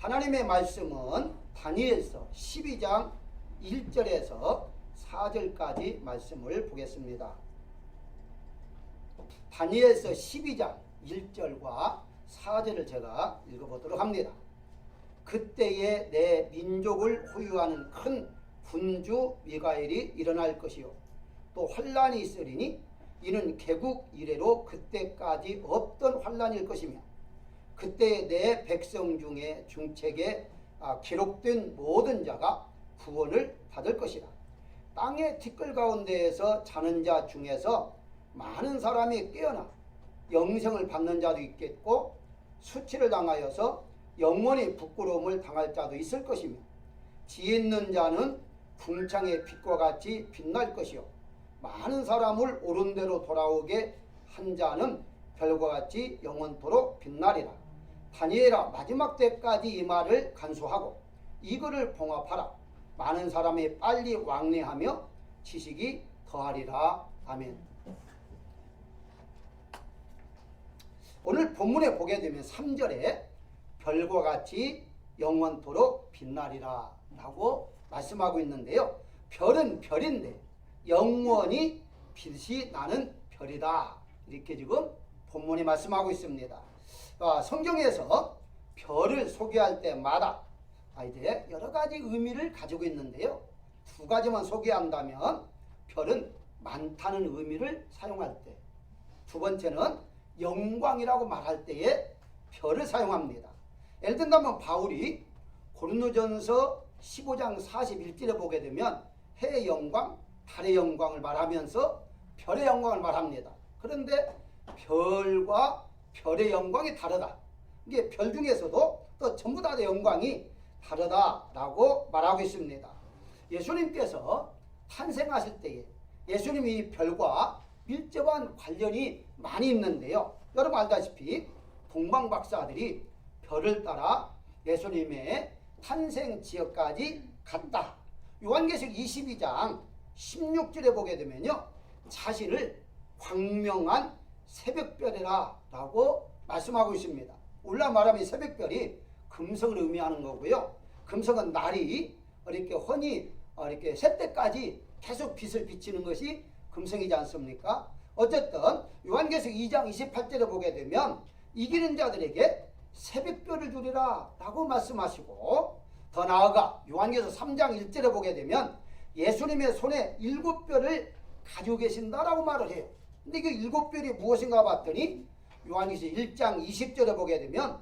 하나님의 말씀은 다니엘서 12장 1절에서 4절까지 말씀을 보겠습니다. 다니엘서 12장 1절과 4절을 제가 읽어보도록 합니다. 그때에 내 민족을 호유하는 큰 군주 미가엘이 일어날 것이요 또 환란이 있으리니 이는 개국 이래로 그때까지 없던 환란일 것이며 그때 내 백성 중에 중책에 기록된 모든 자가 구원을 받을 것이라. 땅의 티끌 가운데에서 자는 자 중에서 많은 사람이 깨어나 영생을 받는 자도 있겠고 수치를 당하여서 영원히 부끄러움을 당할 자도 있을 것이며 지혜 있는 자는 궁창의 빛과 같이 빛날 것이요 많은 사람을 옳은 대로 돌아오게 한 자는 별과 같이 영원토록 빛나리라. 다니엘아, 마지막 때까지 이 말을 간수하고 이거를 봉합하라. 많은 사람이 빨리 왕래하며 지식이 더하리라. 아멘. 오늘 본문에 보게 되면 3절에 별과 같이 영원토록 빛나리라 라고 말씀하고 있는데요. 별은 별인데 영원히 빛이 나는 별이다. 이렇게 지금 본문이 말씀하고 있습니다. 성경에서 별을 소개할 때마다 이제 여러 가지 의미를 가지고 있는데요. 두 가지만 소개한다면 별은 많다는 의미를 사용할 때, 두 번째는 영광이라고 말할 때에 별을 사용합니다. 예를 든다면 바울이 고린도전서 15장 41절에 보게 되면 해의 영광, 달의 영광을 말하면서 별의 영광을 말합니다. 그런데 별과 별의 영광이 다르다. 이게 별 중에서도 또 전부 다의 영광이 다르다라고 말하고 있습니다. 예수님께서 탄생하실 때에 예수님이 별과 밀접한 관련이 많이 있는데요. 여러분 알다시피 동방박사들이 별을 따라 예수님의 탄생 지역까지 갔다. 요한계시록 22장 16절에 보게 되면요. 자신을 광명한 새벽별이라 라고 말씀하고 있습니다. 올라 말하면 새벽별이 금성을 의미하는 거고요. 금성은 날이 이렇게 훤히 이렇게 새 때까지 계속 빛을 비치는 것이 금성이지 않습니까? 어쨌든 요한계시록 2장 28절에 보게 되면 이기는 자들에게 새벽별을 주리라 라고 말씀하시고, 더 나아가 요한계시록 3장 1절에 보게 되면 예수님의 손에 7별을 가지고 계신다라고 말을 해요. 근데 그 7별이 무엇인가 봤더니 요한계시록 1장 20절에 보게 되면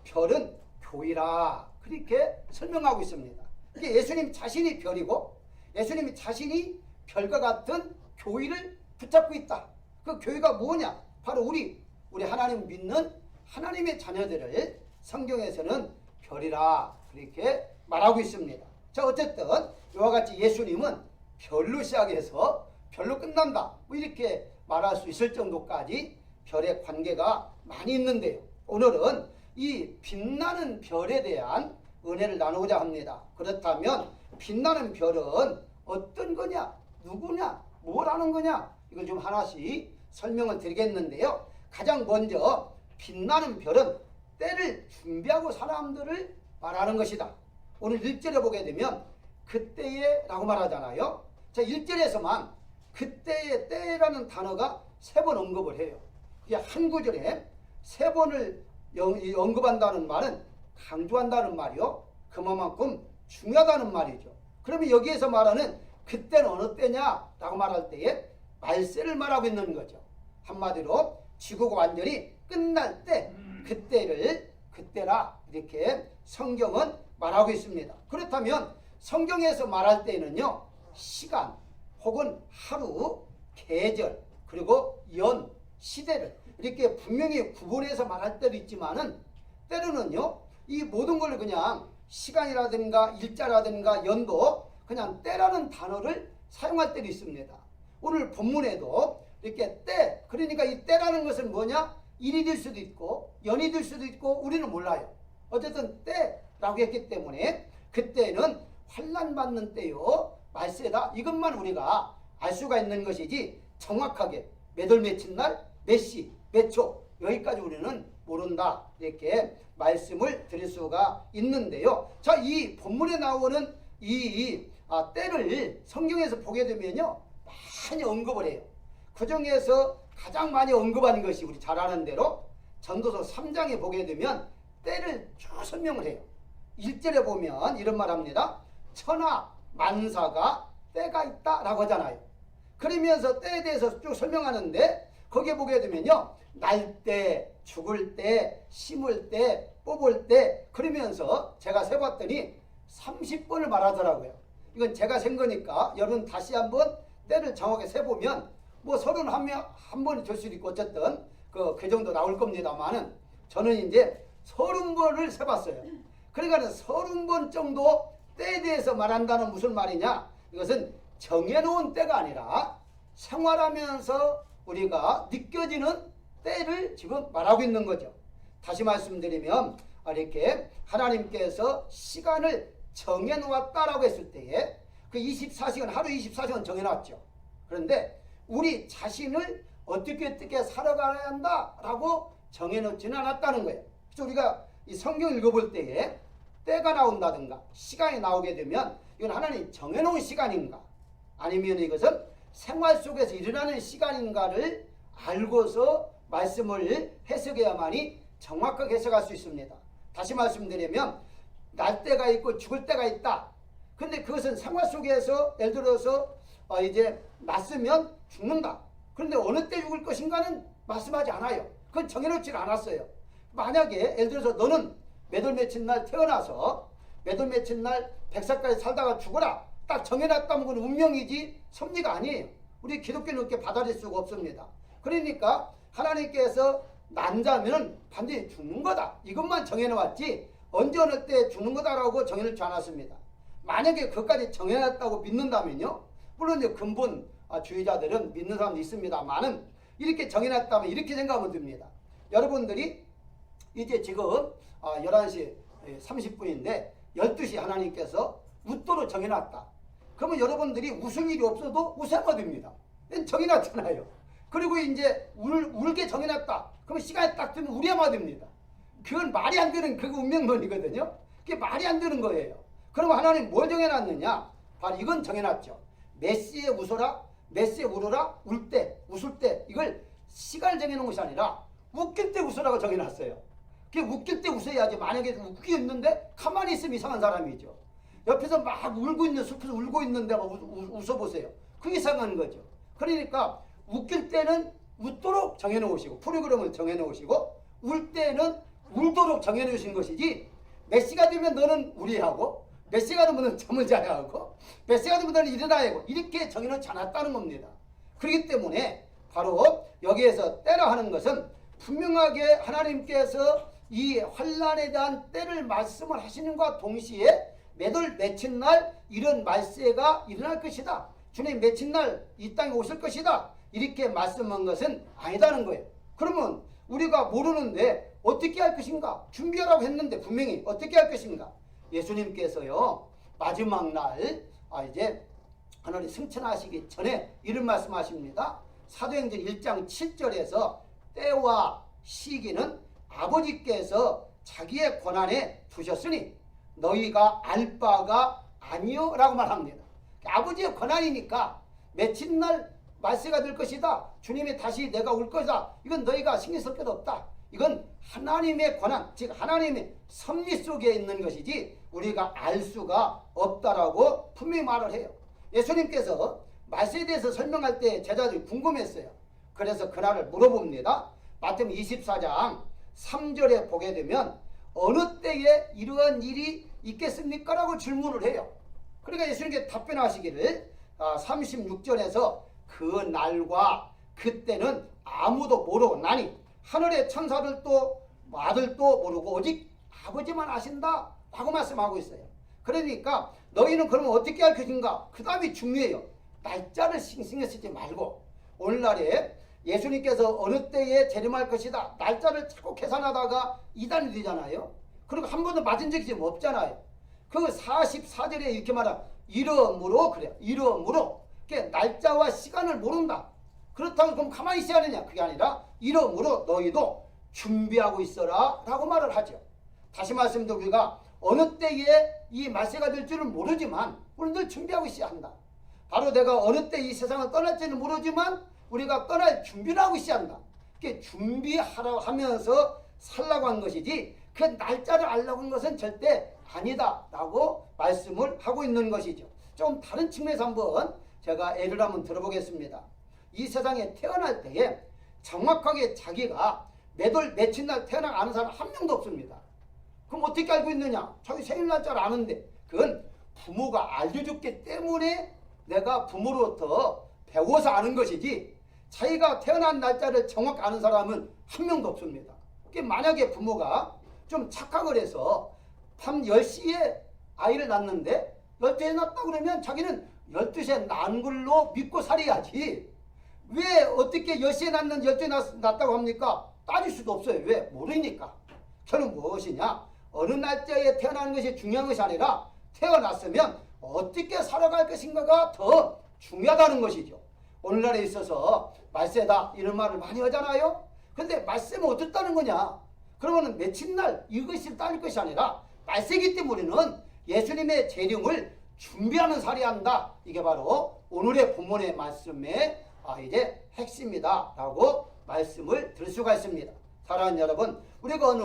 별은 교회라 그렇게 설명하고 있습니다. 이게 예수님 자신이 별이고 예수님이 자신이 별과 같은 교회를 붙잡고 있다. 그 교회가 뭐냐? 바로 우리 하나님 믿는 하나님의 자녀들을 성경에서는 별이라 그렇게 말하고 있습니다. 자, 어쨌든 이와 같이 예수님은 별로 시작해서 별로 끝난다 뭐 이렇게 말할 수 있을 정도까지 별의 관계가 많이 있는데요. 오늘은 이 빛나는 별에 대한 은혜를 나누고자 합니다. 그렇다면 빛나는 별은 어떤 거냐, 누구냐, 뭘 하는 거냐, 이걸 좀 하나씩 설명을 드리겠는데요. 가장 먼저 빛나는 별은 때를 준비하고 사람들을 말하는 것이다. 오늘 1절에 보게 되면 그때에 라고 말하잖아요. 자, 1절에서만 그때의 때라는 단어가 3번 언급을 해요. 그게 한 구절에 3번을 언급한다는 말은 강조한다는 말이요. 그만큼 중요하다는 말이죠. 그러면 여기에서 말하는 그때는 어느 때냐 라고 말할 때에 말세를 말하고 있는 거죠. 한마디로 지구가 완전히 끝날 때 그때를 그때라 이렇게 성경은 말하고 있습니다. 그렇다면 성경에서 말할 때는요, 시간 혹은 하루, 계절, 그리고 연, 시대를 이렇게 분명히 구분해서 말할 때도 있지만은 때로는요, 이 모든 걸 그냥 시간이라든가 일자라든가 연도 그냥 때라는 단어를 사용할 때도 있습니다. 오늘 본문에도 이렇게 때, 그러니까 이 때라는 것은 뭐냐? 일이 될 수도 있고 연이 될 수도 있고 우리는 몰라요. 어쨌든 때라고 했기 때문에 그때는 환난 받는 때요, 말세다, 이것만 우리가 알 수가 있는 것이지 정확하게 몇 월 며칠 날 몇 시 몇 초 여기까지 우리는 모른다. 이렇게 말씀을 드릴 수가 있는데요. 자, 이 본문에 나오는 이 때를 성경에서 보게 되면요, 많이 언급을 해요. 그 중에서 가장 많이 언급하는 것이 우리 잘 아는 대로 전도서 3장에 보게 되면 때를 쭉 설명을 해요. 1절에 보면 이런 말 합니다. 천하 만사가 때가 있다라고 하잖아요. 그러면서 때에 대해서 쭉 설명하는데 거기에 보게 되면요, 날 때, 죽을 때, 심을 때, 뽑을 때, 그러면서 제가 세봤더니 30번을 말하더라고요. 이건 제가 센 거니까 여러분 다시 한번 때를 정확하게 세보면 뭐 31번이 될 수도 있고 어쨌든 그 정도 나올 겁니다만은 저는 이제 30번을 세봤어요. 그러니까 30번 정도 때에 대해서 말한다는 무슨 말이냐? 이것은 정해놓은 때가 아니라 생활하면서 우리가 느껴지는 때를 지금 말하고 있는 거죠. 다시 말씀드리면 이렇게 하나님께서 시간을 정해놓았다라고 했을 때에 그 24시간, 하루 24시간 정해놨죠. 그런데 우리 자신을 어떻게 살아가야 한다라고 정해놓지는 않았다는 거예요. 그래서 우리가 이 성경 읽어볼 때에 때가 나온다든가 시간이 나오게 되면 이건 하나님 정해놓은 시간인가 아니면 이것은 생활 속에서 일어나는 시간인가를 알고서 말씀을 해석해야만이 정확하게 해석할 수 있습니다. 다시 말씀드리면 날 때가 있고 죽을 때가 있다. 근데 그것은 생활 속에서 예를 들어서 이제 났으면 죽는다. 그런데 어느 때 죽을 것인가는 말씀하지 않아요. 그건 정해놓지 않았어요. 만약에 예를 들어서 너는 몇 월 며칠 날 태어나서 몇 월 며칠 날 100살까지 살다가 죽어라. 딱 정해놨다면 그건 운명이지 섭리가 아니에요. 우리 기독교는 그렇게 받아들일 수가 없습니다. 그러니까 하나님께서 난자면 반드시 죽는 거다. 이것만 정해놓았지 언제 어느 때 죽는 거다라고 정해놓지 않았습니다. 만약에 그것까지 정해놨다고 믿는다면요. 물론 이제 근본 주의자들은 믿는 사람도 있습니다만은 이렇게 정해놨다면 이렇게 생각하면 됩니다. 여러분들이 이제 지금 11시 30분인데 12시 하나님께서 웃도록 정해놨다. 그러면 여러분들이 웃을 일이 없어도 웃으면 됩니다. 정해놨잖아요. 그리고 이제 울게 정해놨다. 그러면 시간이 딱 되면 울어야만 됩니다. 그건 말이 안 되는 그 운명론이거든요. 그게 말이 안 되는 거예요. 그러면 하나님 뭘 정해놨느냐? 바로 이건 정해놨죠. 몇 시에 웃어라, 몇 시에 울어라, 울 때, 웃을 때 이걸 시간을 정해놓은 것이 아니라 웃길 때 웃으라고 정해놨어요. 그게 웃길 때 웃어야지. 만약에 웃기 있는데 가만히 있으면 이상한 사람이죠. 옆에서 막 울고 있는 숲에서 울고 있는데 막 웃어보세요. 그게 이상한 거죠. 그러니까 웃길 때는 웃도록 정해놓으시고 프로그램을 정해놓으시고 울 때는 울도록 정해놓으신 것이지 몇 시가 되면 너는 우리하고 몇 시가 되면 너는 잠을 자야 하고 몇 시가 되면 너는 일어나야 하고 이렇게 정해놓지 않았다는 겁니다. 그렇기 때문에 바로 여기에서 때라 하는 것은 분명하게 하나님께서 이 환난에 대한 때를 말씀을 하시는과 동시에 몇 월 며칠 날 이런 말세가 일어날 것이다. 주님 며칠 날 이 땅에 오실 것이다. 이렇게 말씀한 것은 아니다는 거예요. 그러면 우리가 모르는데 어떻게 할 것인가? 준비하라고 했는데 분명히 어떻게 할 것인가? 예수님께서요 마지막 날 이제 하나님 승천하시기 전에 이런 말씀하십니다. 사도행전 1장 7절에서 때와 시기는 아버지께서 자기의 권한에 두셨으니 너희가 알 바가 아니요 라고 말합니다. 아버지의 권한이니까 며칠 날 말세가 될 것이다. 주님이 다시 내가 올 것이다. 이건 너희가 신경 쓸 것도 없다. 이건 하나님의 권한, 즉 하나님의 섭리 속에 있는 것이지 우리가 알 수가 없다라고 분명히 말을 해요. 예수님께서 말세에 대해서 설명할 때 제자들이 궁금했어요. 그래서 그날을 물어봅니다. 마태복음 24장 3절에 보게 되면 어느 때에 이러한 일이 있겠습니까? 라고 질문을 해요. 그러니까 예수님께 답변하시기를 36절에서 그 날과 그때는 아무도 모르고 나니 하늘의 천사들도 아들도 모르고 오직 아버지만 아신다 라고 말씀하고 있어요. 그러니까 너희는 그러면 어떻게 할 것인가? 그 다음이 중요해요. 날짜를 신경 쓰지 말고 오늘날에 예수님께서 어느 때에 재림할 것이다. 날짜를 자꾸 계산하다가 이단이 되잖아요. 그리고 한 번도 맞은 적이 지금 없잖아요. 그 44절에 이렇게 말하 이러므로 그래요. 이러므로 날짜와 시간을 모른다. 그렇다고 그럼 가만히 있어야 하느냐? 그게 아니라 이러므로 너희도 준비하고 있어라 라고 말을 하죠. 다시 말씀드리면 우리가 어느 때에 이 말세가 될 줄은 모르지만 우리는 늘 준비하고 있어야 한다. 바로 내가 어느 때 이 세상을 떠날지는 모르지만 우리가 떠날 준비를 하고 있어야 한다. 그게 준비하라 하면서 살라고 한 것이지 그 날짜를 알라고 한 것은 절대 아니다 라고 말씀을 하고 있는 것이죠. 좀 다른 측면에서 한번 제가 예를 한번 들어보겠습니다. 이 세상에 태어날 때에 정확하게 자기가 몇 월 며칠 날 태어나 아는 사람 한 명도 없습니다. 그럼 어떻게 알고 있느냐? 자기 생일 날짜를 아는데 그건 부모가 알려줬기 때문에 내가 부모로부터 배워서 아는 것이지 자기가 태어난 날짜를 정확히 아는 사람은 한 명도 없습니다. 만약에 부모가 좀 착각을 해서 밤 10시에 아이를 낳는데 12시에 낳았다 그러면 자기는 12시에 낳은 걸로 믿고 살아야지 왜 어떻게 10시에 낳는 12시에 낳았다고 합니까? 따질 수도 없어요. 왜? 모르니까. 저는 무엇이냐? 어느 날짜에 태어나는 것이 중요한 것이 아니라 태어났으면 어떻게 살아갈 것인가가 더 중요하다는 것이죠. 오늘날에 있어서 말세다 이런 말을 많이 하잖아요. 근데 말세면 어떻다는 거냐? 그러면 며칠 날 이것이 따질 것이 아니라 말세기 때문에 우리는 예수님의 재림을 준비하는 살이야 한다. 이게 바로 오늘의 본문의 말씀의 이제 핵심이다 라고 말씀을 드릴 수가 있습니다. 사랑하는 여러분, 우리가 어느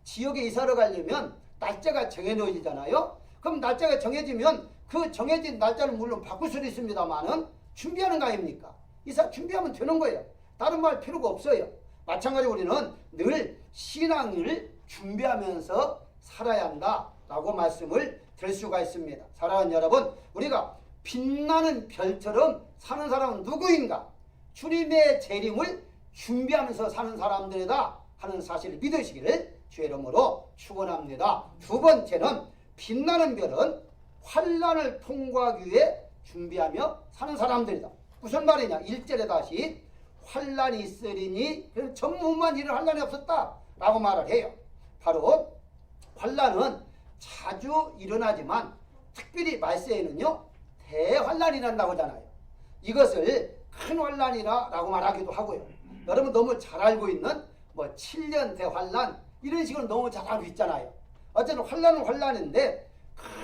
지역에 이사를 가려면 날짜가 정해놓여지잖아요. 그럼 날짜가 정해지면 그 정해진 날짜는 물론 바꿀 수도 있습니다만은 준비하는 거 아닙니까? 이사 준비하면 되는 거예요. 다른 말 필요가 없어요. 마찬가지로 우리는 늘 신앙을 준비하면서 살아야 한다 라고 말씀을 드릴 수가 있습니다. 사랑하는 여러분, 우리가 빛나는 별처럼 사는 사람은 누구인가? 주님의 재림을 준비하면서 사는 사람들이다 하는 사실을 믿으시기를 주의 이름으로 축원합니다. 두 번째는 빛나는 별은 환난을 통과하기 위해 준비하며 사는 사람들이다. 무슨 말이냐? 1절에 다시 환난이 있으리니 전무후무한 일은 환난이 없었다 라고 말을 해요. 바로 환난은 자주 일어나지만 특별히 말세에는요 대환난이 난다고 하잖아요. 이것을 큰 환난이라 라고 말하기도 하고요. 여러분 너무 잘 알고 있는 7년 대환난 이런 식으로 너무 잘 알고 있잖아요. 어쨌든 환난은 환난인데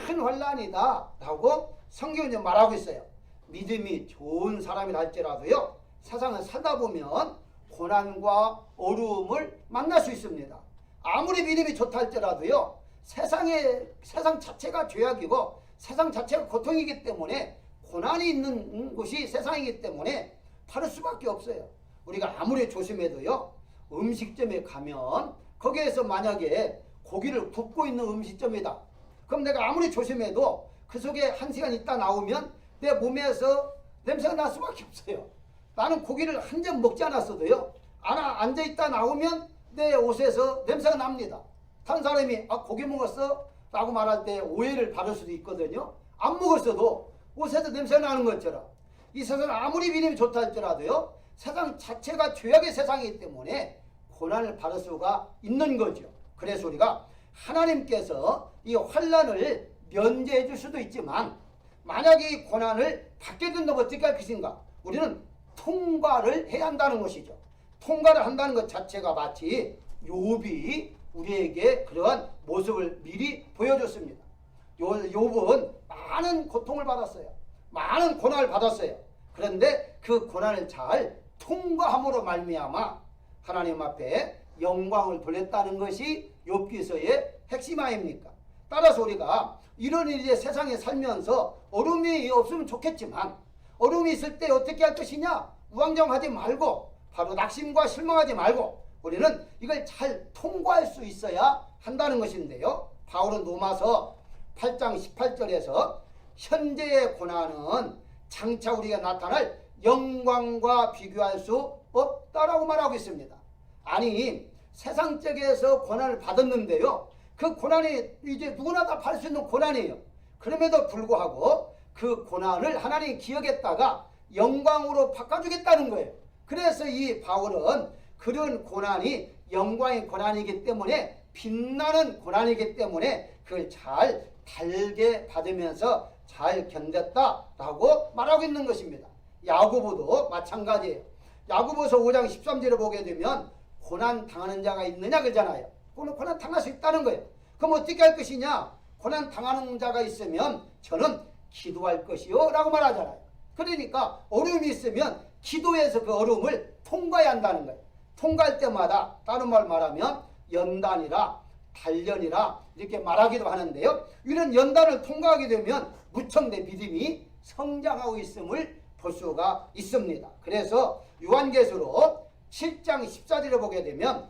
큰 환난이다 라고 성경은 말하고 있어요. 믿음이 좋은 사람이라 할지라도요 세상을 살다 보면 고난과 어려움을 만날 수 있습니다. 아무리 믿음이 좋다 할지라도요 세상 자체가 죄악이고 세상 자체가 고통이기 때문에 고난이 있는 곳이 세상이기 때문에 다를 수밖에 없어요. 우리가 아무리 조심해도요 음식점에 가면 거기에서 만약에 고기를 굽고 있는 음식점이다. 그럼 내가 아무리 조심해도 그 속에 1시간 있다 나오면 내 몸에서 냄새가 날 수밖에 없어요. 나는 고기를 한 점 먹지 않았어도요 앉아있다 나오면 내 옷에서 냄새가 납니다. 다른 사람이 고기 먹었어? 라고 말할 때 오해를 받을 수도 있거든요. 안 먹었어도 옷에서 냄새가 나는 것처럼 이 세상은 아무리 믿음이 좋다 할지라도요 세상 자체가 죄악의 세상이기 때문에 고난을 받을 수가 있는 거죠. 그래서 우리가 하나님께서 이 환난을 면제해 줄 수도 있지만 만약에 이 고난을 받게 된다면 어떻게 할 것인가? 우리는 통과를 해야 한다는 것이죠. 통과를 한다는 것 자체가 마치 욥이 우리에게 그러한 모습을 미리 보여줬습니다. 욥은 많은 고통을 받았어요. 많은 고난을 받았어요. 그런데 그 고난을 잘 통과함으로 말미암아 하나님 앞에 영광을 돌렸다는 것이 욥기서의 핵심 아닙니까? 따라서 우리가 이런 일이 세상에 살면서 어려움이 없으면 좋겠지만 어려움이 있을 때 어떻게 할 것이냐? 우왕좌왕하지 말고 바로 낙심과 실망하지 말고 우리는 이걸 잘 통과할 수 있어야 한다는 것인데요. 바울은 로마서 8장 18절에서 현재의 고난은 장차 우리가 나타날 영광과 비교할 수 없다라고 말하고 있습니다. 아니 세상적에서 고난을 받았는데요. 그 고난이 이제 누구나 다 받을 수 있는 고난이에요. 그럼에도 불구하고 그 고난을 하나님이 기억했다가 영광으로 바꿔주겠다는 거예요. 그래서 이 바울은 그런 고난이 영광의 고난이기 때문에 빛나는 고난이기 때문에 그걸 잘 달게 받으면서 잘 견뎠다라고 말하고 있는 것입니다. 야고보도 마찬가지예요. 야고보서 5장 13절을 보게 되면 고난 당하는 자가 있느냐 그러잖아요. 고난 당할 수 있다는 거예요. 그럼 어떻게 할 것이냐? 고난 당하는 자가 있으면 저는 기도할 것이요 라고 말하잖아요. 그러니까 어려움이 있으면 기도해서 그 어려움을 통과해야 한다는 거예요. 통과할 때마다 다른 말 말하면 연단이라 단련이라 이렇게 말하기도 하는데요. 이런 연단을 통과하게 되면 무척 내 믿음이 성장하고 있음을 볼 수가 있습니다. 그래서 요한계시록 7장 14절에 보게 되면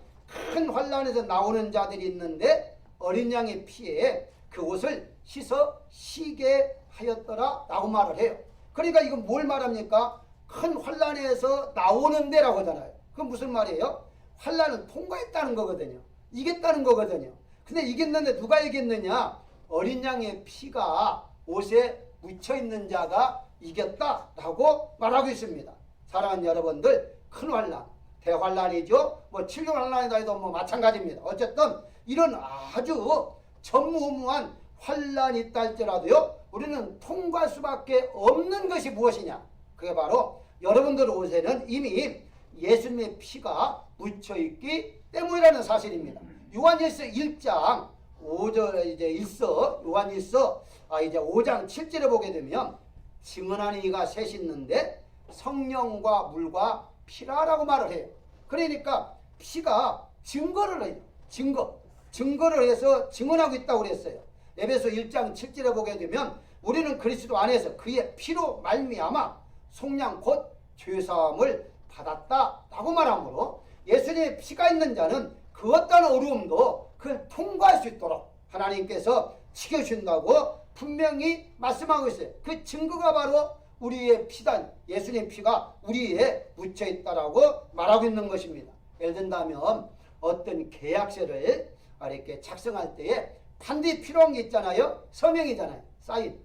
큰 환난에서 나오는 자들이 있는데 어린 양의 피에 그 옷을 씻어 쉬게 하였더라 라고 말을 해요. 그러니까 이건 뭘 말합니까? 큰 환난에서 나오는 데라고 하잖아요. 그건 무슨 말이에요? 환난을 통과했다는 거거든요. 이겼다는 거거든요. 근데 이겼는데 누가 이겼느냐? 어린 양의 피가 옷에 묻혀있는 자가 이겼다라고 말하고 있습니다. 사랑하는 여러분들, 큰 환난, 대환난이죠. 뭐 칠륜 환난이다 해도 뭐 마찬가지입니다. 어쨌든 이런 아주 전무후무한 환난이 있다 할지라도요, 우리는 통과할 수밖에 없는 것이 무엇이냐? 그게 바로 여러분들 옷에는 이미 예수님의 피가 묻혀있기 때문이라는 사실입니다. 요한일서 1장 5절 이제 요한일서 이제 5장 7절에 보게 되면 증언하는 이가 셋이 있는데 성령과 물과 피라라고 말을 해요. 그러니까 피가 증거를 해요. 증거를 해서 증언하고 있다고 그랬어요. 에베소 1장 7절에 보게 되면 우리는 그리스도 안에서 그의 피로 말미암아 속량 곧 죄사함을 받았다라고 말하므로 예수님의 피가 있는 자는 그 어떤 어려움도 그걸 통과할 수 있도록 하나님께서 지켜준다고 분명히 말씀하고 있어요. 그 증거가 바로 우리의 피단, 예수님의 피가 우리에 묻혀있다라고 말하고 있는 것입니다. 예를 든다면 어떤 계약서를 이렇게 작성할 때에 반드시 필요한 게 있잖아요. 서명이잖아요. 사인.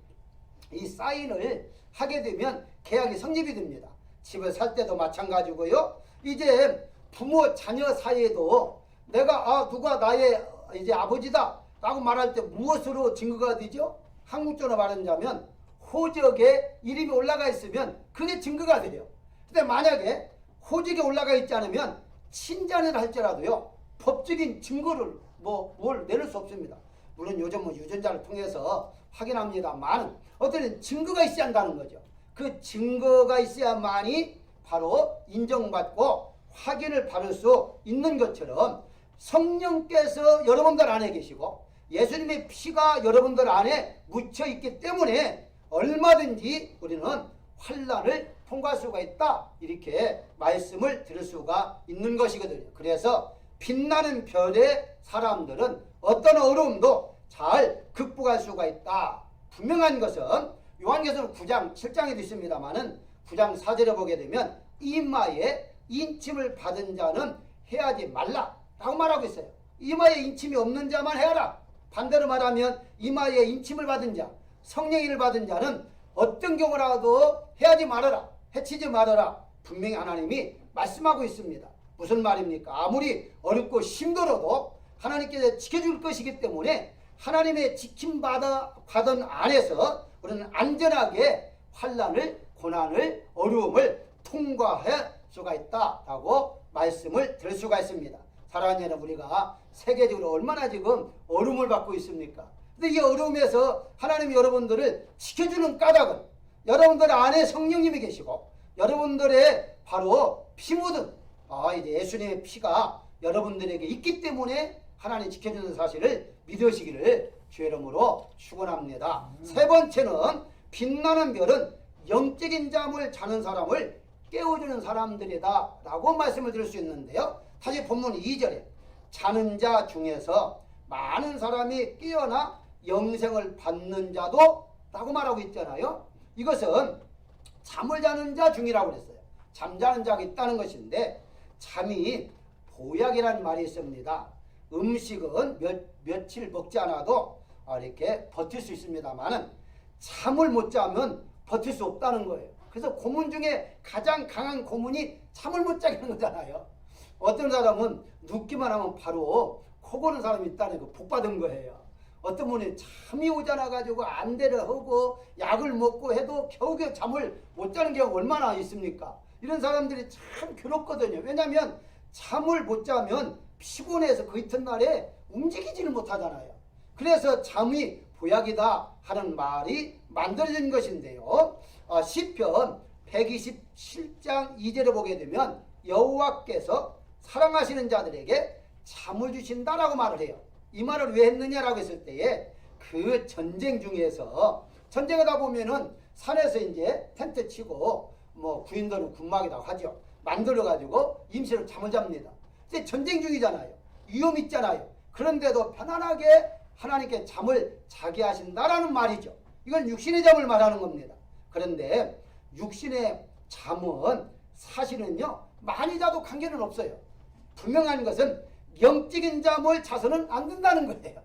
이 사인을 하게 되면 계약이 성립이 됩니다. 집을 살 때도 마찬가지고요. 이제 부모 자녀 사이에도 내가 누가 나의 이제 아버지다 라고 말할 때 무엇으로 증거가 되죠? 한국적으로 말하자면 호적에 이름이 올라가 있으면 그게 증거가 돼요. 근데 만약에 호적에 올라가 있지 않으면 친자녀라 할지라도요, 법적인 증거를 뭘 내릴 수 없습니다. 물론 요즘은 유전자를 통해서 확인합니다만 어떤 증거가 있어야 한다는 거죠. 그 증거가 있어야만이 바로 인정받고 확인을 받을 수 있는 것처럼 성령께서 여러분들 안에 계시고 예수님의 피가 여러분들 안에 묻혀 있기 때문에 얼마든지 우리는 환난을 통과할 수가 있다, 이렇게 말씀을 들을 수가 있는 것이거든요. 그래서 빛나는 별의 사람들은 어떤 어려움도 잘 극복할 수가 있다. 분명한 것은 요한계시록 9장 7장에도 있습니다마는 9장 4절에 보게 되면 이마에 인침을 받은 자는 해하지 말라 라고 말하고 있어요. 이마에 인침이 없는 자만 해야라. 반대로 말하면 이마에 인침을 받은 자, 성령을 받은 자는 어떤 경우라도 해하지 말아라, 해치지 말아라, 분명히 하나님이 말씀하고 있습니다. 무슨 말입니까? 아무리 어렵고 힘들어도 하나님께서 지켜줄 것이기 때문에 하나님의 지킴받은 안에서 우리는 안전하게 환난을, 고난을, 어려움을 통과할 수가 있다라고 말씀을 드릴 수가 있습니다. 사랑하는 여러분, 우리가 세계적으로 얼마나 지금 어려움을 받고 있습니까? 근데 이 어려움에서 하나님이 여러분들을 지켜주는 까닭은 여러분들 안에 성령님이 계시고 여러분들의 바로 피 묻은 이제 예수님의 피가 여러분들에게 있기 때문에 하나님 지켜주는 사실을 믿으시기를 주의 이름으로 축원합니다. 세 번째는 빛나는 별은 영적인 잠을 자는 사람을 깨워주는 사람들이다 라고 말씀을 드릴 수 있는데요. 다시 본문 2절에 자는 자 중에서 많은 사람이 깨어나 영생을 받는 자도 라고 말하고 있잖아요. 이것은 잠을 자는 자 중이라고 그랬어요. 잠자는 자가 있다는 것인데 잠이 보약이라는 말이 있습니다. 음식은 며칠 먹지 않아도 이렇게 버틸 수 있습니다만은 잠을 못 자면 버틸 수 없다는 거예요. 그래서 고문 중에 가장 강한 고문이 잠을 못 자게 하는 거잖아요. 어떤 사람은 눕기만 하면 바로 코 고는 사람이 있다는 거 복 받은 거예요. 어떤 분이 잠이 오잖아 가지고 안대를 하고 약을 먹고 해도 겨우겨우 잠을 못 자는 경우가 얼마나 있습니까? 이런 사람들이 참 괴롭거든요. 왜냐하면 잠을 못 자면 피곤해서 그 이튿날에 움직이지를 못하잖아요. 그래서 잠이 보약이다 하는 말이 만들어진 것인데요. 시편 127장 2절에 보게 되면 여호와께서 사랑하시는 자들에게 잠을 주신다라고 말을 해요. 이 말을 왜 했느냐라고 했을 때에 그 전쟁 중에서 전쟁하다 보면은 산에서 이제 텐트 치고 뭐 구인들은 군막이라고 하죠. 만들어 가지고 임시로 잠을 잡니다. 근데 전쟁 중이잖아요. 위험 있잖아요. 그런데도 편안하게 하나님께 잠을 자게 하신다라는 말이죠. 이건 육신의 잠을 말하는 겁니다. 그런데 육신의 잠은 사실은요 많이 자도 관계는 없어요. 분명한 것은 영적인 잠을 자서는 안 된다는 거예요.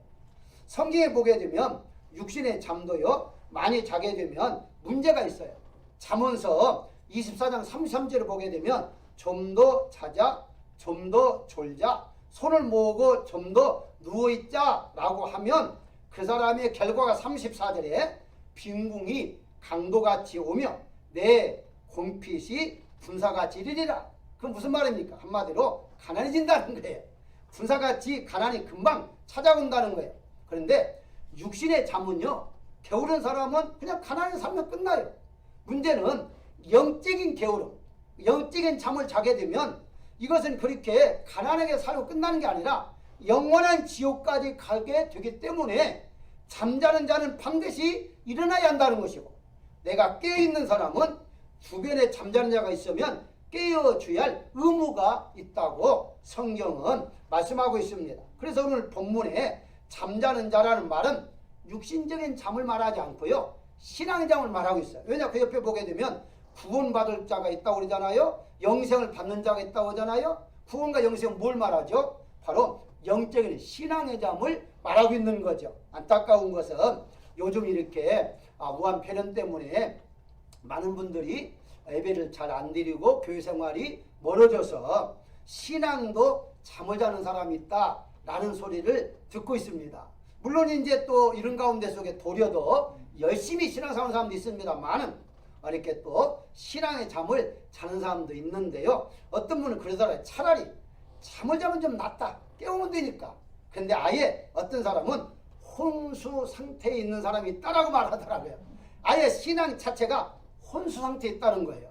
성경에 보게 되면 육신의 잠도요 많이 자게 되면 문제가 있어요. 잠언서 24장 33절을 보게 되면 좀 더 자자, 좀 더 졸자, 손을 모으고 좀 더 누워있자 라고 하면 그 사람의 결과가 34절에 빈궁이 강도같이 오며 내 공핏이 분사같이 이르리라. 그건 무슨 말입니까? 한마디로 가난해진다는 거예요. 분사같이 가난이 금방 찾아온다는 거예요. 그런데 육신의 잠은요 게으른 사람은 그냥 가난히 살면 끝나요. 문제는 영적인 게으름, 영적인 잠을 자게 되면 이것은 그렇게 가난하게 살고 끝나는 게 아니라 영원한 지옥까지 가게 되기 때문에 잠자는 자는 반드시 일어나야 한다는 것이고, 내가 깨어있는 사람은 주변에 잠자는 자가 있으면 깨어줘야 할 의무가 있다고 성경은 말씀하고 있습니다. 그래서 오늘 본문에 잠자는 자라는 말은 육신적인 잠을 말하지 않고요 신앙의 잠을 말하고 있어요. 왜냐, 그 옆에 보게 되면 구원받을 자가 있다고 그러잖아요. 영생을 받는 자가 있다고 하잖아요. 구원과 영생은 뭘 말하죠? 바로 영적인 신앙의 잠을 말하고 있는 거죠. 안타까운 것은 요즘 이렇게 무한폐렴 때문에 많은 분들이 예배를 잘 안 드리고 교회 생활이 멀어져서 신앙도 잠을 자는 사람이 있다라는 소리를 듣고 있습니다. 물론 이제 또 이런 가운데 속에 도려도 열심히 신앙생활하는 사람도 있습니다만은 이렇게 또 신앙의 잠을 자는 사람도 있는데요. 어떤 분은 그러더라고요. 차라리 잠을 자면 좀 낫다. 깨우면 되니까. 근데 아예 어떤 사람은 혼수 상태에 있는 사람이 있다라고 말하더라고요. 아예 신앙 자체가 혼수 상태에 있다는 거예요.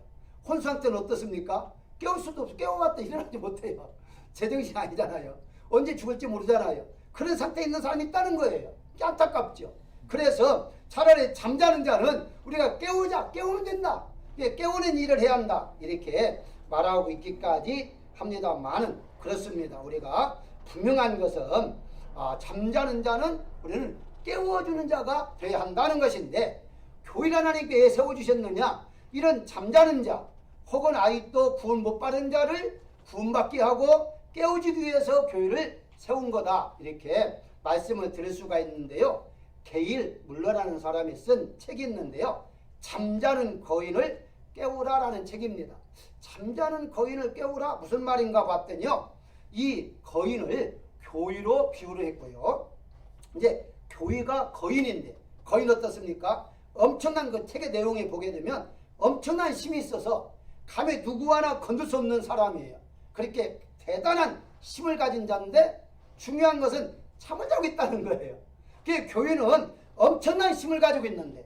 혼수 상태는 어떻습니까? 깨울 수도 없고 깨워봤다 일어나지 못해요. 제정신 아니잖아요. 언제 죽을지 모르잖아요. 그런 상태에 있는 사람이 있다는 거예요. 안타깝죠. 그래서 차라리 잠자는 자는 우리가 깨우자, 깨우면 된다. 깨우는 일을 해야 한다. 이렇게 말하고 있기까지 합니다만은 그렇습니다. 우리가 분명한 것은 잠자는 자는 우리는 깨워주는 자가 되어야 한다는 것인데, 교회를 하나님께 왜 세워주셨느냐? 이런 잠자는 자 혹은 아직도 구원 못 받은 자를 구원받게 하고 깨워주기 위해서 교회를 세운 거다. 이렇게 말씀을 드릴 수가 있는데요. 게일 물러라는 사람이 쓴 책이 있는데요. 잠자는 거인을 깨우라라는 책입니다. 잠자는 거인을 깨우라 무슨 말인가 봤더니요. 이 거인을 교위로 비유를 했고요. 이제 교위가 거인인데 거인 어떻습니까? 엄청난 그 책의 내용에 보게 되면 엄청난 힘이 있어서 감히 누구 하나 건들 수 없는 사람이에요. 그렇게 대단한 힘을 가진 자인데 중요한 것은 잠을 자고 있다는 거예요. 교인은 엄청난 힘을 가지고 있는데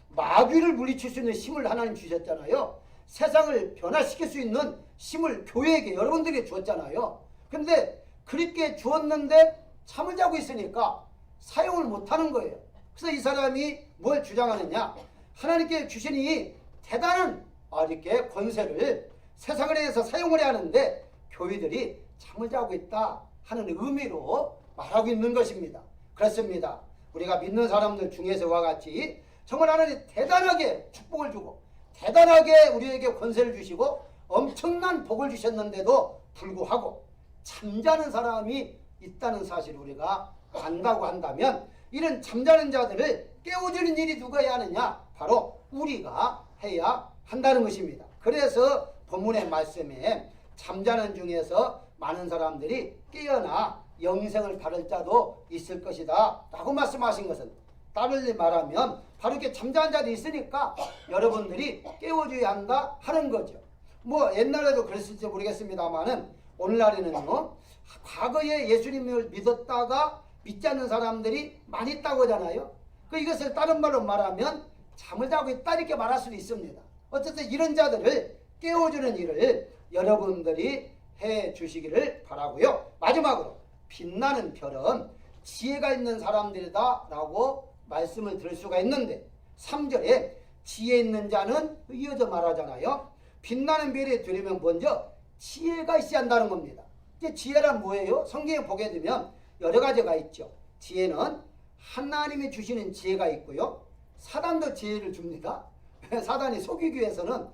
마귀를 물리칠 수 있는 힘을 하나님 주셨잖아요. 세상을 변화시킬 수 있는 힘을 교회에게 여러분들에게 주었잖아요. 근데 그렇게 주었는데 잠을 자고 있으니까 사용을 못하는 거예요. 그래서 이 사람이 뭘 주장하느냐? 하나님께 주신 이 대단한 이렇게 권세를 세상을 위해서 사용을 해야 하는데 교회들이 잠을 자고 있다 하는 의미로 말하고 있는 것입니다. 그렇습니다. 우리가 믿는 사람들 중에서와 같이 정말 하나님 대단하게 축복을 주고 대단하게 우리에게 권세를 주시고 엄청난 복을 주셨는데도 불구하고 잠자는 사람이 있다는 사실을 우리가 안다고 한다면 이런 잠자는 자들을 깨워주는 일이 누가 해야 하느냐? 바로 우리가 해야 한다는 것입니다. 그래서 본문의 말씀에 잠자는 중에서 많은 사람들이 깨어나 영생을 받을 자도 있을 것이다 라고 말씀하신 것은 다르게 말하면 바로 이렇게 잠자는 자도 있으니까 여러분들이 깨워줘야 한다 하는 거죠. 뭐 옛날에도 그랬을지 모르겠습니다만은 오늘날에는요, 과거에 예수님을 믿었다가 믿지 않는 사람들이 많이 있다고 하잖아요. 이것을 다른 말로 말하면 잠을 자고 있다 이렇게 말할 수도 있습니다. 어쨌든 이런 자들을 깨워주는 일을 여러분들이 해 주시기를 바라고요. 마지막으로 빛나는 별은 지혜가 있는 사람들이다 라고 말씀을 드릴 수가 있는데 3절에 지혜 있는 자는 이어져 말하잖아요. 빛나는 별이 되려면 먼저 지혜가 있어야 한다는 겁니다. 이제 지혜란 뭐예요? 성경에 보게 되면 여러 가지가 있죠. 지혜는 하나님이 주시는 지혜가 있고요. 사단도 지혜를 줍니다. 사단이 속이기 위해서는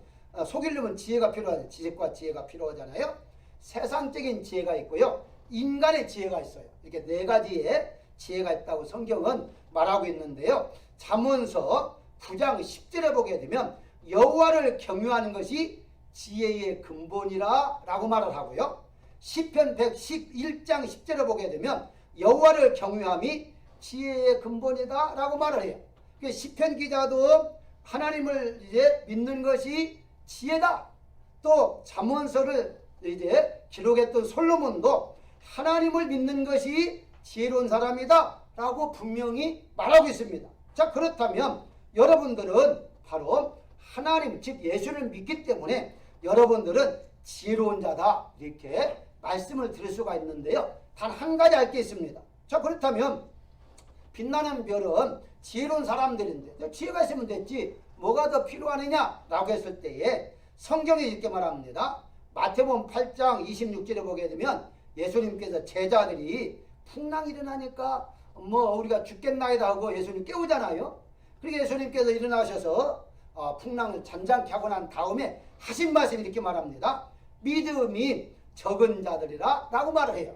속이려면 지혜가 필요하죠. 지식과 지혜가 필요하잖아요. 세상적인 지혜가 있고요. 인간의 지혜가 있어요. 이렇게 네 가지의 지혜가 있다고 성경은 말하고 있는데요. 잠언서 9장 10절에 보게 되면 여호와를 경유하는 것이 지혜의 근본이라 라고 말을 하고요. 시편 111장 10절에 보게 되면 여호와를 경유함이 지혜의 근본이다 라고 말을 해요. 시편 기자도 하나님을 이제 믿는 것이 지혜다. 또 잠언서를 이제 기록했던 솔로몬도 하나님을 믿는 것이 지혜로운 사람이다 라고 분명히 말하고 있습니다. 자, 그렇다면 여러분들은 바로 하나님 즉 예수를 믿기 때문에 여러분들은 지혜로운 자다 이렇게 말씀을 드릴 수가 있는데요. 단 한 가지 알 게 있습니다. 자, 그렇다면 빛나는 별은 지혜로운 사람들인데 지혜가 있으면 됐지 뭐가 더 필요하느냐 라고 했을 때에 성경이 이렇게 말합니다. 마태복음 8장 26절에 보게 되면 예수님께서 제자들이 풍랑이 일어나니까 우리가 죽겠나이다 하고 예수님 깨우잖아요. 그러니까 예수님께서 일어나셔서 풍랑을 잔잔케 하고 난 다음에 하신 말씀이 이렇게 말합니다. 믿음이 적은 자들이라 라고 말을 해요.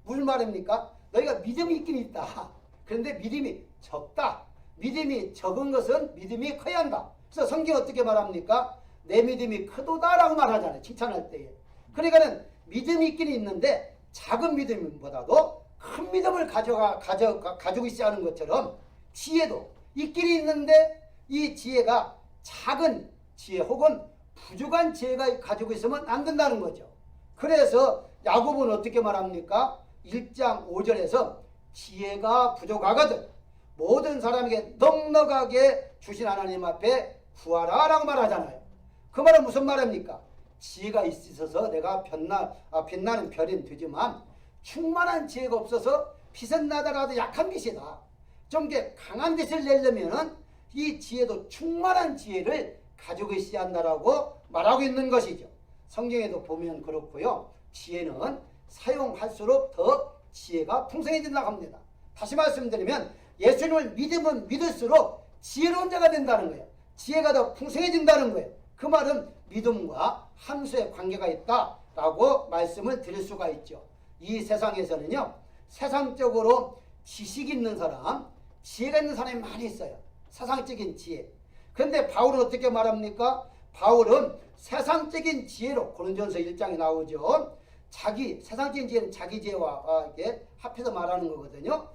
무슨 말입니까? 너희가 믿음이 있긴 있다. 그런데 믿음이 적다. 믿음이 적은 것은 믿음이 커야 한다. 그래서 성경이 어떻게 말합니까? 내 믿음이 크도다 라고 말하잖아요. 칭찬할 때에. 그러니까는 믿음이 있긴 있는데 작은 믿음보다도 큰 믿음을 가지고 있어야 하는 것처럼 지혜도 있긴 있는데 이 지혜가 작은 지혜 혹은 부족한 지혜가 가지고 있으면 안 된다는 거죠. 그래서 야고보는 어떻게 말합니까? 1장 5절에서 지혜가 부족하거든 모든 사람에게 넉넉하게 주신 하나님 앞에 구하라 라고 말하잖아요. 그 말은 무슨 말입니까? 지혜가 있어서 내가 빛나는 별이 되지만 충만한 지혜가 없어서 빛은 나더라도 약한 빛이다. 좀 강한 빛을 내려면 이 지혜도 충만한 지혜를 가지고 있어야 한다라고 말하고 있는 것이죠. 성경에도 보면 그렇고요. 지혜는 사용할수록 더 지혜가 풍성해진다고 합니다. 다시 말씀드리면 예수님을 믿으면 믿을수록 지혜로운 자가 된다는 거예요. 지혜가 더 풍성해진다는 거예요. 그 말은 믿음과 함수의 관계가 있다라고 말씀을 드릴 수가 있죠. 이 세상에서는요. 세상적으로 지식이 있는 사람, 지혜가 있는 사람이 많이 있어요. 세상적인 지혜. 그런데 바울은 어떻게 말합니까? 바울은 세상적인 지혜로 고린도전서 1장에 나오죠. 세상적인 지혜는 자기 지혜와 이렇게 합해서 말하는 거거든요.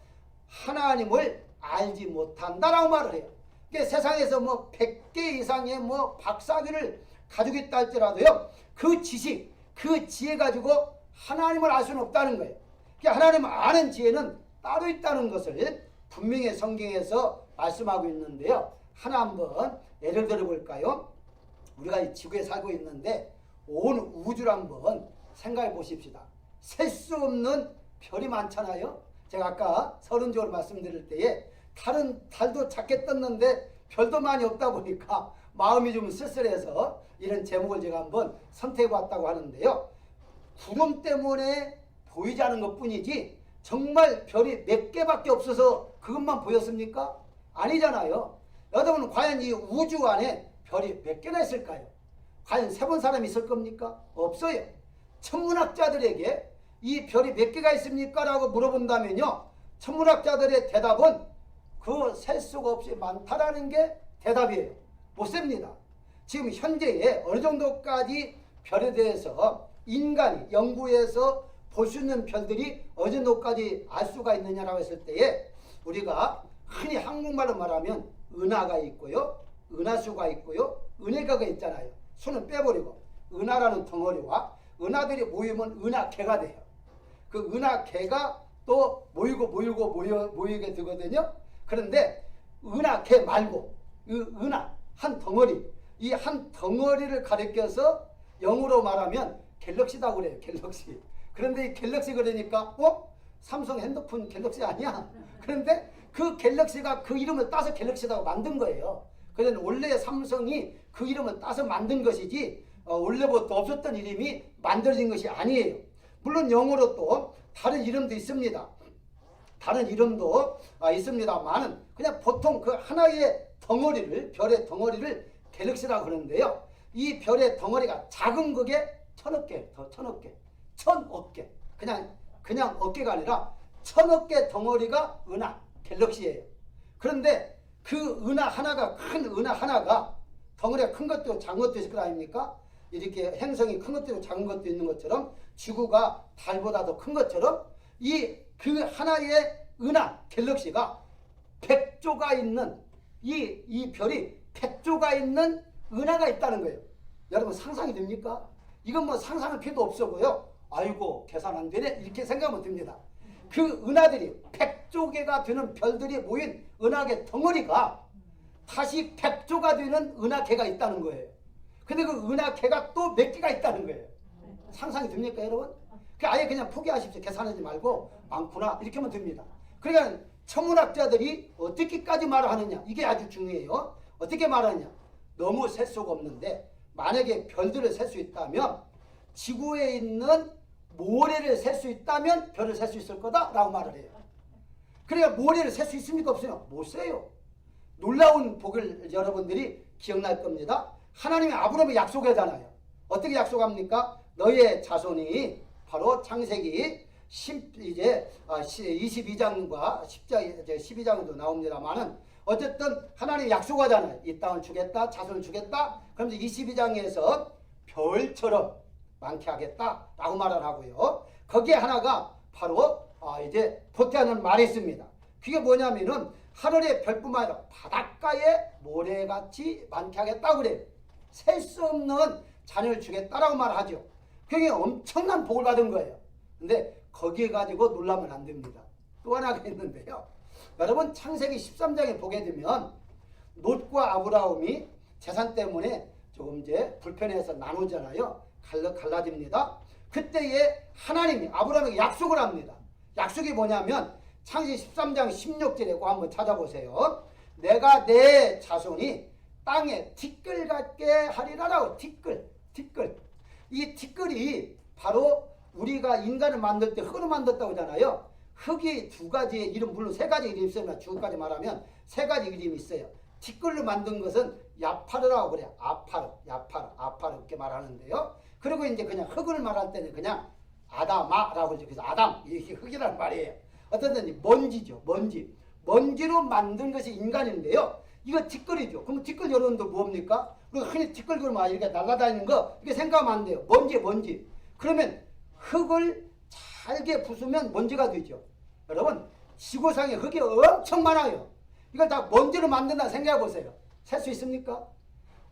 하나님을 알지 못한다라고 말을 해요. 그러니까 세상에서 100개 이상의 박사학위를 가지고 있다 할지라도요. 그 지식, 그 지혜 가지고 하나님을 알 수는 없다는 거예요. 그러니까 하나님을 아는 지혜는 따로 있다는 것을 분명히 성경에서 말씀하고 있는데요. 하나 한번 예를 들어 볼까요? 우리가 이 지구에 살고 있는데 온 우주를 한번 생각해 보십시다. 셀 수 없는 별이 많잖아요. 제가 아까 서론적으로 말씀드릴 때에 달도 작게 떴는데 별도 많이 없다 보니까 마음이 좀 쓸쓸해서 이런 제목을 제가 한번 선택해 봤다고 하는데요. 구름 때문에 보이지 않은 것 뿐이지 정말 별이 몇 개밖에 없어서 그것만 보였습니까? 아니잖아요. 여러분 과연 이 우주 안에 별이 몇 개나 있을까요? 과연 세본 사람이 있을 겁니까? 없어요. 천문학자들에게 이 별이 몇 개가 있습니까? 라고 물어본다면요. 천문학자들의 대답은 그 셀 수가 없이 많다라는 게 대답이에요. 못 셉니다. 지금 현재에 어느 정도까지 별에 대해서 인간이 연구해서 볼 수 있는 별들이 어느 정도까지 알 수가 있느냐라고 했을 때에 우리가 흔히 한국말로 말하면 은하가 있고요. 은하수가 있고요. 은혜가가 있잖아요. 수는 빼버리고 은하라는 덩어리와 은하들이 모이면 은하계가 돼요. 그 은하계가 또 모이게 되거든요. 그런데 은하계 말고 은하 한 덩어리, 이 한 덩어리를 가리켜서 영어로 말하면 갤럭시라고 그래요. 갤럭시. 그런데 이 갤럭시 그러니까 삼성 핸드폰 갤럭시 아니야? 그런데 그 갤럭시가 그 이름을 따서 갤럭시라고 만든 거예요. 그래서 원래 삼성이 그 이름을 따서 만든 것이지 원래부터 없었던 이름이 만들어진 것이 아니에요. 물론 영어로 또 다른 이름도 있습니다. 다른 이름도 있습니다만은 그냥 보통 그 하나의 덩어리를, 별의 덩어리를 갤럭시라고 그러는데요. 이 별의 덩어리가 작은 그게 천억 개, 천억 개. 그냥 어깨가 아니라 천억 개 덩어리가 은하, 갤럭시예요. 그런데 그 은하 하나가, 큰 은하 하나가, 덩어리가 큰 것도 작은 것도 있을 거 아닙니까? 이렇게 행성이 큰 것도 있고 작은 것도 있는 것처럼, 지구가 달보다 더 큰 것처럼, 그 하나의 은하 갤럭시가 100조가 있는, 이 별이 100조가 있는 은하가 있다는 거예요. 여러분 상상이 됩니까? 이건 뭐 상상할 필요도 없어고요. 아이고 계산 안 되네 이렇게 생각하면 됩니다. 그 은하들이 100조 개가 되는 별들이 모인 은하계 덩어리가 다시 100조가 되는 은하계가 있다는 거예요. 근데 그 은하계가 또 몇 개가 있다는 거예요. 상상이 됩니까 여러분? 아예 그냥 포기하십시오. 계산하지 말고 많구나 이렇게 하면 됩니다. 그러니까 천문학자들이 어떻게까지 말을 하느냐, 이게 아주 중요해요. 어떻게 말하느냐, 너무 셀 수가 없는데 만약에 별들을 셀 수 있다면, 지구에 있는 모래를 셀 수 있다면 별을 셀 수 있을 거다라고 말을 해요. 그러니까 모래를 셀 수 있습니까 없어요? 못 세요. 놀라운 복을 여러분들이 기억날 겁니다. 하나님이 아브라함에 약속하잖아요. 어떻게 약속합니까? 너의 자손이, 바로 창세기 22장과 12장에도 나옵니다만은, 어쨌든 하나님이 약속하잖아요. 이 땅을 주겠다, 자손을 주겠다. 그럼 22장에서 별처럼 많게 하겠다라고 말을 하고요. 거기에 하나가 바로 이제 보태하는 말이 있습니다. 그게 뭐냐면은 하늘의 별뿐만 아니라 바닷가에 모래같이 많게 하겠다고 그래요. 셀 수 없는 자녀를 주겠다라고 말하죠. 그게 엄청난 복을 받은 거예요. 근데 거기에 가지고 놀라면 안 됩니다. 또 하나가 있는데요. 여러분 창세기 13장에 보게 되면 롯과 아브라함이 재산 때문에 조금 이제 불편해서 나누잖아요. 갈라집니다. 그때에 하나님이 아브라함에게 약속을 합니다. 약속이 뭐냐면 창세기 13장 16절에 꼭 한번 찾아보세요. 내가 내 자손이 땅에 티끌 같게 하리라라고. 티끌. 이 티끌이 바로 우리가 인간을 만들 때 흙으로 만들었다고 하잖아요. 흙이 두 가지의 이름, 물론 세 가지 이름이 있어요. 지금까지 말하면 세 가지 이름이 있어요. 티끌로 만든 것은 야파르라고 그래요. 아파르 이렇게 말하는데요. 그리고 이제 그냥 흙을 말할 때는 그냥 아다마라고 그러죠. 그래서 아담, 이게 흙이란 말이에요. 어쨌든 먼지죠. 먼지로 만든 것이 인간인데요. 이거 티끌이죠. 그럼 티끌 여러분들 뭡니까? 우리가 흔히 티끌 그러면 이렇게 날아다니는 거 이렇게 생각하면 안 돼요. 먼지. 그러면 흙을 잘게 부수면 먼지가 되죠. 여러분 지구상에 흙이 엄청 많아요. 이걸 다 먼지로 만든다 생각해 보세요. 셀 수 있습니까?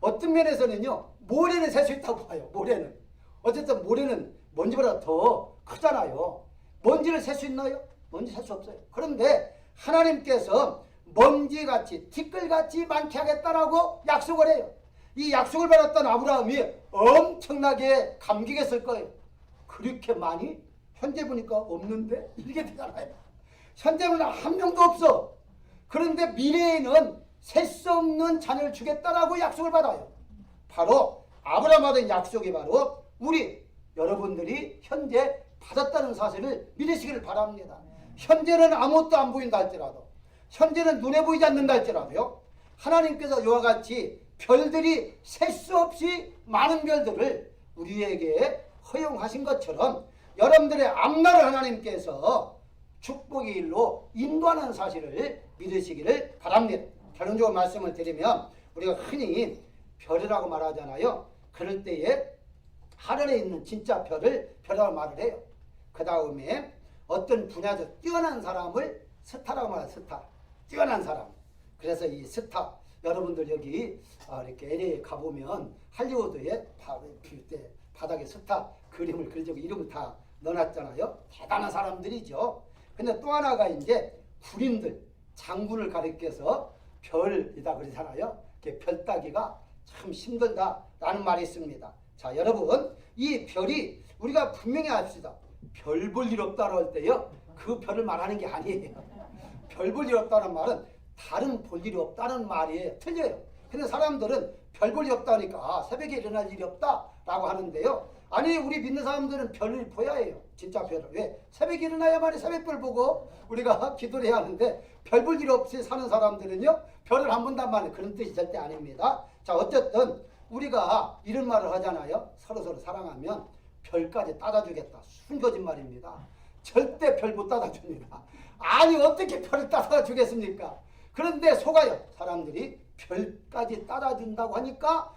어떤 면에서는요, 모래는 셀 수 있다고 봐요. 모래는. 어쨌든 모래는 먼지보다 더 크잖아요. 먼지를 셀 수 있나요? 먼지 셀 수 없어요. 그런데 하나님께서 먼지같이 티끌같이 많게 하겠다라고 약속을 해요. 이 약속을 받았던 아브라함이 엄청나게 감격했을 거예요. 그렇게 많이? 현재 보니까 없는데? 이렇게 되잖아요. 현재 보니까 한 명도 없어. 그런데 미래에는 셀 수 없는 자녀를 주겠다라고 약속을 받아요. 바로 아브라함 받은 약속이 바로 우리 여러분들이 현재 받았다는 사실을 믿으시기를 바랍니다. 현재는 아무것도 안 보인다 할지라도, 현재는 눈에 보이지 않는다 할지라도요, 하나님께서 이와 같이 별들이 셀 수 없이 많은 별들을 우리에게 허용하신 것처럼 여러분들의 앞날을 하나님께서 축복의 일로 인도하는 사실을 믿으시기를 바랍니다. 결론적으로 말씀을 드리면 우리가 흔히 별이라고 말하잖아요. 그럴 때에 하늘에 있는 진짜 별이라고 말을 해요. 그 다음에 어떤 분야에서 뛰어난 사람을 스타라고 말해요. 스타. 뛰어난 사람. 그래서 이 스타, 여러분들 여기 이렇게 LA에 가보면 할리우드에 바닥에 스타 그림을 그려주고 이름을 다 넣어놨잖아요. 대단한 사람들이죠. 근데 또 하나가 이제 군인들, 장군을 가리켜서 별이다 그러잖아요. 별 따기가 참 힘들다라는 말이 있습니다. 자, 여러분, 이 별이 우리가 분명히 합시다. 별 볼 일 없다고 할 때요, 그 별을 말하는 게 아니에요. 별 볼 일 없다는 말은 다른 볼 일이 없다는 말이에요. 틀려요. 근데 사람들은 별 볼 일 없다니까 새벽에 일어날 일이 없다라고 하는데요. 아니, 우리 믿는 사람들은 별을 보야 해요. 진짜 별을. 왜? 새벽에 일어나야만이 새벽별 보고 우리가 기도를 해야 하는데 별 볼 일 없이 사는 사람들은요, 별을 안 본단 말이에요. 그런 뜻이 절대 아닙니다. 자, 어쨌든 우리가 이런 말을 하잖아요. 서로서로 사랑하면 별까지 따다주겠다. 순거짓말입니다. 절대 별 못 따다줍니다. 아니, 어떻게 별을 따다주겠습니까? 그런데 속아요. 사람들이 별까지 따다준다고 하니까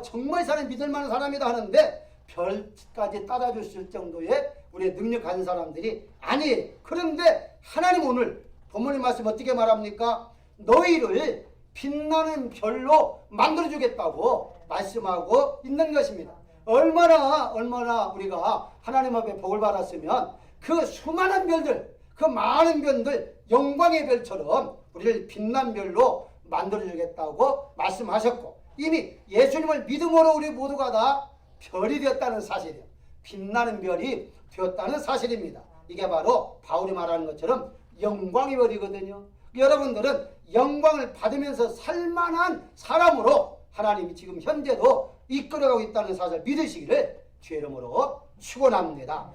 정말 사람 믿을 만한 사람이다 하는데 별까지 따다줬을 정도의 우리의 능력 가진 사람들이 아니에요. 그런데 하나님 오늘 본문의 말씀 어떻게 말합니까? 너희를 빛나는 별로 만들어주겠다고 말씀하고 있는 것입니다. 얼마나 우리가 하나님 앞에 복을 받았으면 그 수많은 별들, 그 많은 별들, 영광의 별처럼 우리를 빛난 별로 만들어주겠다고 말씀하셨고, 이미 예수님을 믿음으로 우리 모두가 다 별이 되었다는 사실이에요. 빛나는 별이 되었다는 사실입니다. 이게 바로 바울이 말하는 것처럼 영광의 별이거든요. 여러분들은 영광을 받으면서 살만한 사람으로 하나님이 지금 현재도 이끌어가고 있다는 사실을 믿으시기를 주의 이름으로 축원합니다.